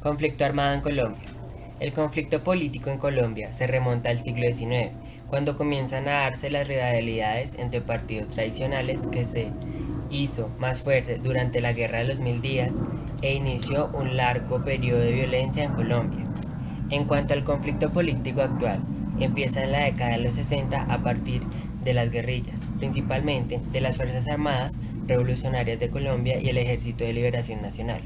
Conflicto armado en Colombia. El conflicto político en Colombia se remonta al siglo XIX, cuando comienzan a darse las rivalidades entre partidos tradicionales que se hizo más fuerte durante la Guerra de los Mil Días e inició un largo periodo de violencia en Colombia. En cuanto al conflicto político actual, empieza en la década de los 60 a partir de las guerrillas, principalmente de las Fuerzas Armadas Revolucionarias de Colombia y el Ejército de Liberación Nacional,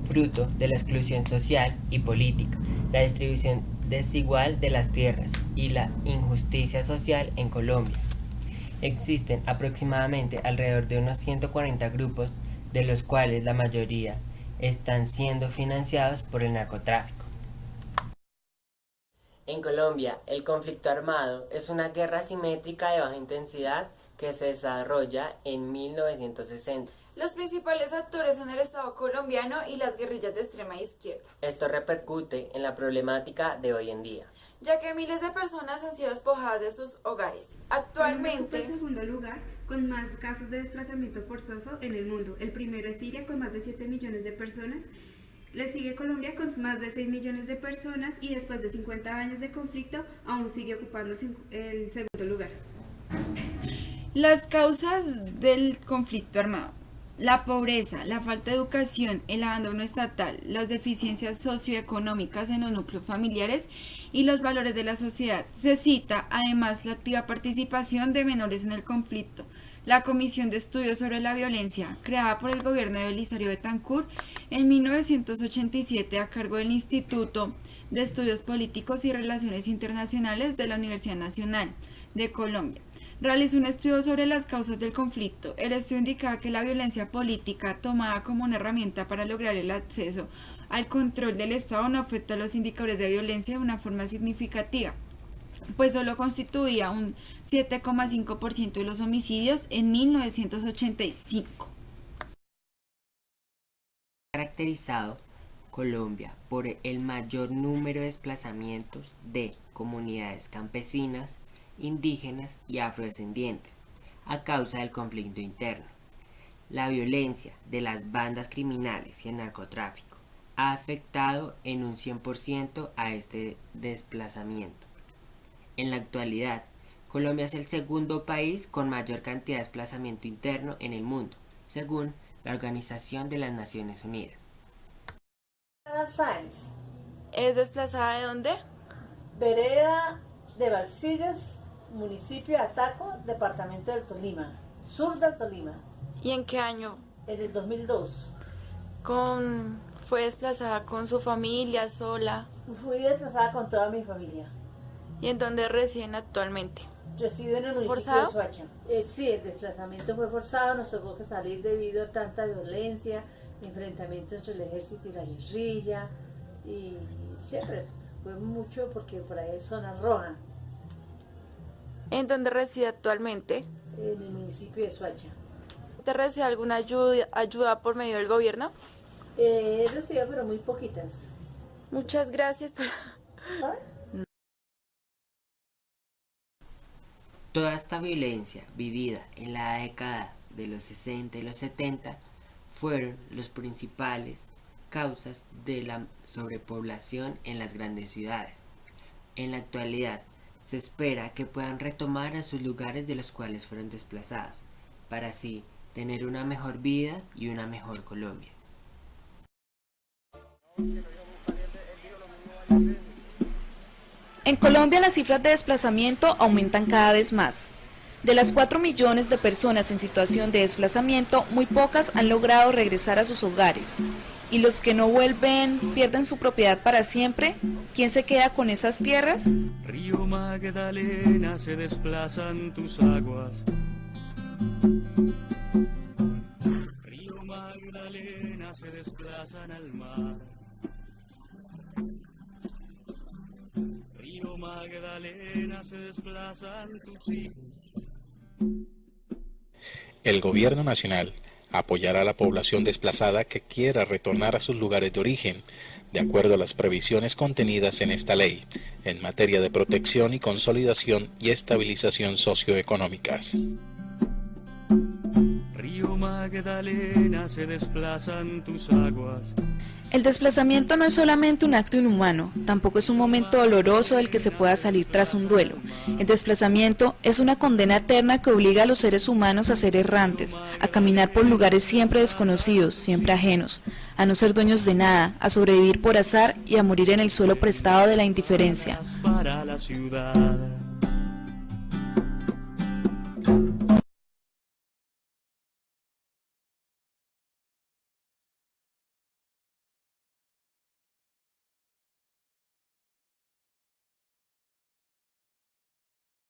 fruto de la exclusión social y política, la distribución desigual de las tierras y la injusticia social en Colombia. Existen aproximadamente alrededor de unos 140 grupos, de los cuales la mayoría están siendo financiados por el narcotráfico. En Colombia, el conflicto armado es una guerra asimétrica de baja intensidad que se desarrolla en 1960. Los principales actores son el Estado colombiano y las guerrillas de extrema izquierda. Esto repercute en la problemática de hoy en día, ya que miles de personas han sido despojadas de sus hogares. Actualmente, el segundo lugar con más casos de desplazamiento forzoso en el mundo. El primero es Siria con más de 7 millones de personas. Le sigue Colombia con más de 6 millones de personas y después de 50 años de conflicto aún sigue ocupando el segundo lugar. Las causas del conflicto armado: la pobreza, la falta de educación, el abandono estatal, las deficiencias socioeconómicas en los núcleos familiares y los valores de la sociedad. Se cita además la activa participación de menores en el conflicto. La Comisión de Estudios sobre la Violencia, creada por el gobierno de Belisario Betancur en 1987 a cargo del Instituto de Estudios Políticos y Relaciones Internacionales de la Universidad Nacional de Colombia, realizó un estudio sobre las causas del conflicto. El estudio indicaba que la violencia política, tomada como una herramienta para lograr el acceso al control del Estado, no afectó a los indicadores de violencia de una forma significativa, pues solo constituía un 7,5% de los homicidios en 1985. Caracterizado Colombia por el mayor número de desplazamientos de comunidades campesinas, indígenas y afrodescendientes a causa del conflicto interno. La violencia de las bandas criminales y el narcotráfico ha afectado en un 100% a este desplazamiento. En la actualidad, Colombia es el segundo país con mayor cantidad de desplazamiento interno en el mundo, según la Organización de las Naciones Unidas. Sáenz, ¿Es desplazada de dónde? vereda de Balsillas, municipio de Ataco, departamento del Tolima, sur del Tolima, ¿Y en qué año? en el 2002. ¿Fue desplazada con su familia, sola? Fui desplazada con toda mi familia. ¿Y en dónde residen actualmente? Resido en el municipio ¿Forzado? de Soacha. Sí, el desplazamiento fue forzado, nos tuvo que salir debido a tanta violencia, enfrentamiento entre el ejército y la guerrilla, y siempre fue mucho porque por ahí es zona roja, ¿En dónde reside actualmente? en el municipio de Soacha. ¿Te recibe alguna ayuda por medio del gobierno? He recibido, pero muy poquitas. Muchas gracias. ¿Sabes? Toda esta violencia vivida en la década de los 60 y los 70 fueron las principales causas de la sobrepoblación en las grandes ciudades. En la actualidad, se espera que puedan retomar a sus lugares de los cuales fueron desplazados, para así tener una mejor vida y una mejor Colombia. En Colombia las cifras de desplazamiento aumentan cada vez más. De las 4 millones de personas en situación de desplazamiento, muy pocas han logrado regresar a sus hogares. ¿Y los que no vuelven pierden su propiedad para siempre? ¿Quién se queda con esas tierras? Río Magdalena, se desplazan tus aguas. Río Magdalena, se desplazan al mar. Río Magdalena, se desplazan tus hijos. El gobierno nacional apoyará a la población desplazada que quiera retornar a sus lugares de origen, de acuerdo a las previsiones contenidas en esta ley, en materia de protección y consolidación y estabilización socioeconómicas. Río Magdalena, se desplazan tus aguas. El desplazamiento no es solamente un acto inhumano, tampoco es un momento doloroso del que se pueda salir tras un duelo. El desplazamiento es una condena eterna que obliga a los seres humanos a ser errantes, a caminar por lugares siempre desconocidos, siempre ajenos, a no ser dueños de nada, a sobrevivir por azar y a morir en el suelo prestado de la indiferencia. Para la ciudad.